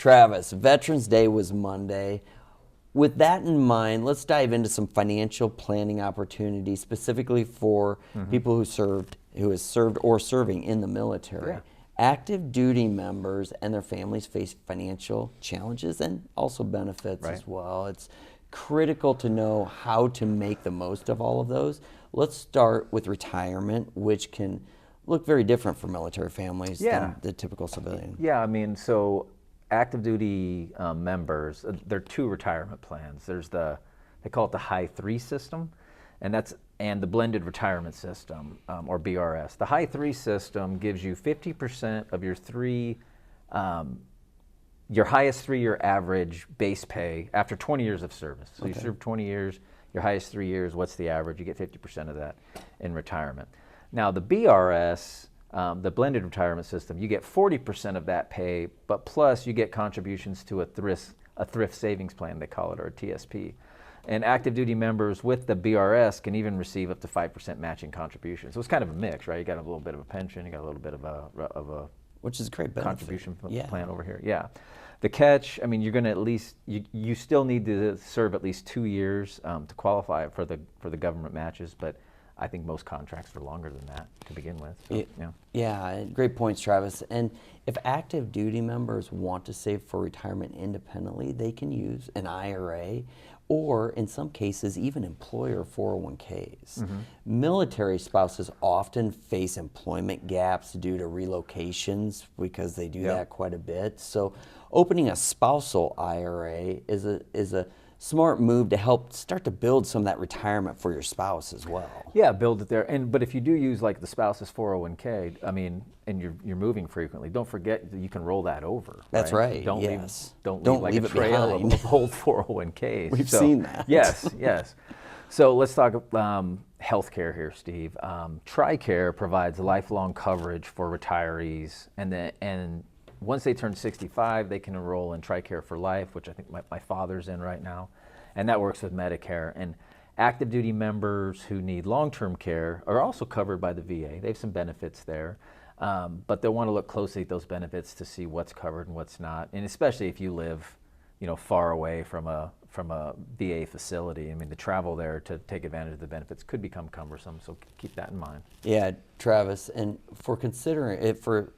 Travis, Veterans Day was Monday. With that in mind, let's dive into some financial planning opportunities specifically for people who has served or serving in the military. Yeah. Active duty members and their families face financial challenges and also benefits as well. It's critical to know how to make the most of all of those. Let's start with retirement, which can look very different for military families than the typical civilian. Yeah, I mean, so active duty members, there are two retirement plans. There's they call it the High 3 system, and the blended retirement system, or BRS. The High 3 system gives you 50% of your highest 3-year average base pay after 20 years of service. So you serve 20 years, your highest 3 years, what's the average? You get 50% of that in retirement. Now the BRS, the blended retirement system, you get 40% of that pay, but plus you get contributions to a thrift savings plan, they call it, or a TSP. And active duty members with the BRS can even receive up to 5% matching contribution. So it's kind of a mix, right? You got a little bit of a pension, you got a little bit of a which is a great benefit. Contribution plan over here. Yeah. The catch, I mean, you're going to at least, you still need to serve at least 2 years to qualify for the government matches, but I think most contracts are longer than that to begin with. So, yeah, great points, Travis. And if active duty members want to save for retirement independently, they can use an IRA or, in some cases, even employer 401ks. Military spouses often face employment gaps due to relocations because they do that quite a bit. So opening a spousal IRA is a smart move to help start to build some of that retirement for your spouse as well. Yeah, build it there. But if you do use like the spouse's 401k, I mean, and you're moving frequently, don't forget that you can roll that over. That's right. Don't Don't leave leave like it a trail behind. of old 401ks. We've seen that. Yes. So let's talk healthcare here, Steve. TRICARE provides lifelong coverage for retirees, and once they turn 65, they can enroll in TRICARE for Life, which I think my father's in right now, and that works with Medicare. And active duty members who need long-term care are also covered by the VA. They have some benefits there, but they'll want to look closely at those benefits to see what's covered and what's not, and especially if you live, far away from a VA facility. I mean, the travel there to take advantage of the benefits could become cumbersome, so keep that in mind. Yeah, Travis, and for considering it for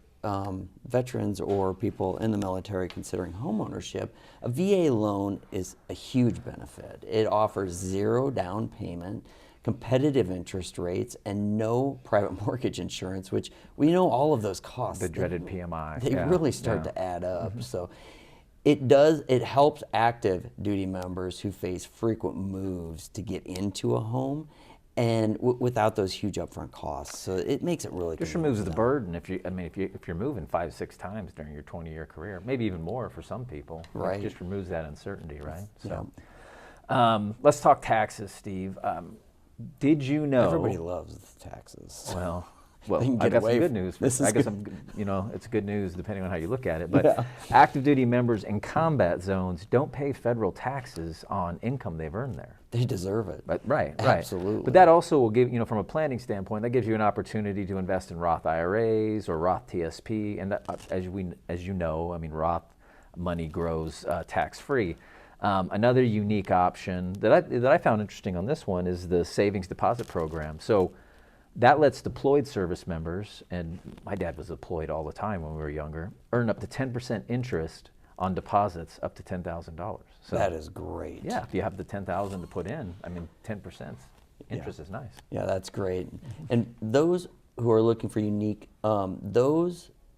veterans or people in the military considering home ownership, a VA loan is a huge benefit. It offers 0 down payment, competitive interest rates, and no private mortgage insurance, which we know all of those costs. The dreaded PMI. They really start to add up. So it helps active duty members who face frequent moves to get into a home, and without those huge upfront costs. So it makes it really just removes the burden if you're moving 5-6 times during your 20-year career, maybe even more for some people. Right. It just removes that uncertainty, right? So let's talk taxes, Steve. Did you know everybody loves taxes? Well, I got some good news. It's good news depending on how you look at it. But active duty members in combat zones don't pay federal taxes on income they've earned there. They deserve it. Right. Absolutely. But that also will give, from a planning standpoint, that gives you an opportunity to invest in Roth IRAs or Roth TSP. And that, as you know, I mean, Roth money grows tax-free. Another unique option that I found interesting on this one is the savings deposit program. So that lets deployed service members, and my dad was deployed all the time when we were younger, earn up to 10% interest on deposits up to $10,000. So that is great. Yeah, if you have the $10,000 to put in, I mean, 10% interest is nice. Yeah, that's great. And those who are looking for unique,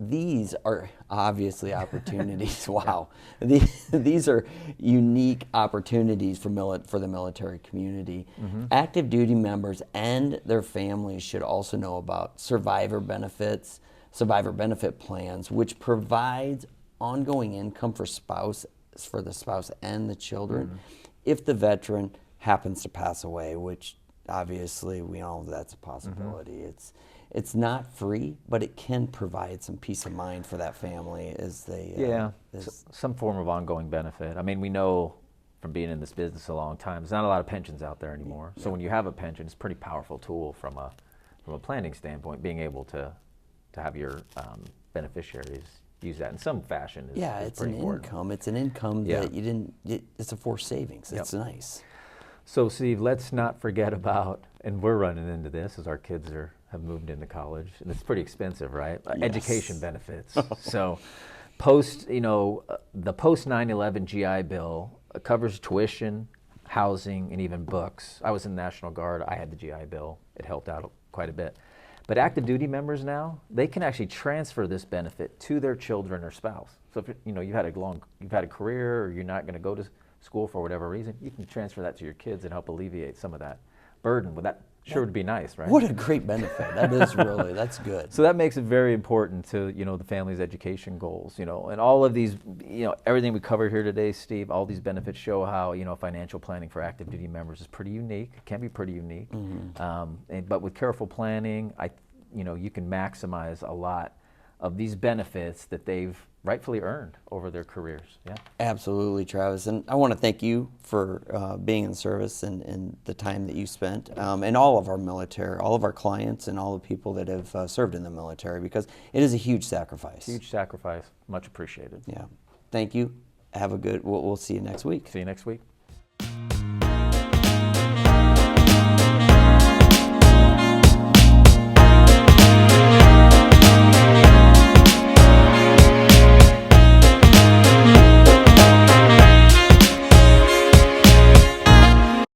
these are obviously opportunities. Wow, these are unique opportunities for the military community. Active duty members and their families should also know about survivor benefit plans, which provides ongoing income for the spouse and the children if the veteran happens to pass away, which obviously we know that's a possibility. It's not free, but it can provide some peace of mind for that family as they some form of ongoing benefit. I mean, we know from being in this business a long time, there's not a lot of pensions out there anymore. So when you have a pension, it's a pretty powerful tool from a planning standpoint, being able to have your beneficiaries use that in some fashion. Yeah, is it's pretty an important. income. It's an income Yeah. that you didn't. It's a forced savings. It's nice. So, Steve, let's not forget about, and we're running into this as our kids have moved into college, and it's pretty expensive, right? Yes. Education benefits. So, the post 9/11 GI Bill covers tuition, housing, and even books. I was in the National Guard. I had the GI Bill. It helped out quite a bit. But active duty members now, they can actually transfer this benefit to their children or spouse. So if you've had a career, or you're not going to go to school for whatever reason, you can transfer that to your kids and help alleviate some of that burden. Well, that sure would be nice, right? What a great benefit. That is really, that's good. So that makes it very important to, the family's education goals, and all of these, everything we covered here today, Steve, all these benefits show how, financial planning for active duty members is pretty unique. It can be pretty unique. But with careful planning, you can maximize a lot of these benefits that they've rightfully earned over their careers. Yeah. Absolutely, Travis. And I want to thank you for being in service and the time that you spent, and all of our military, all of our clients, and all the people that have served in the military, because it is a huge sacrifice. Huge sacrifice. Much appreciated. Yeah. Thank you. Have a good, we'll see you next week. See you next week.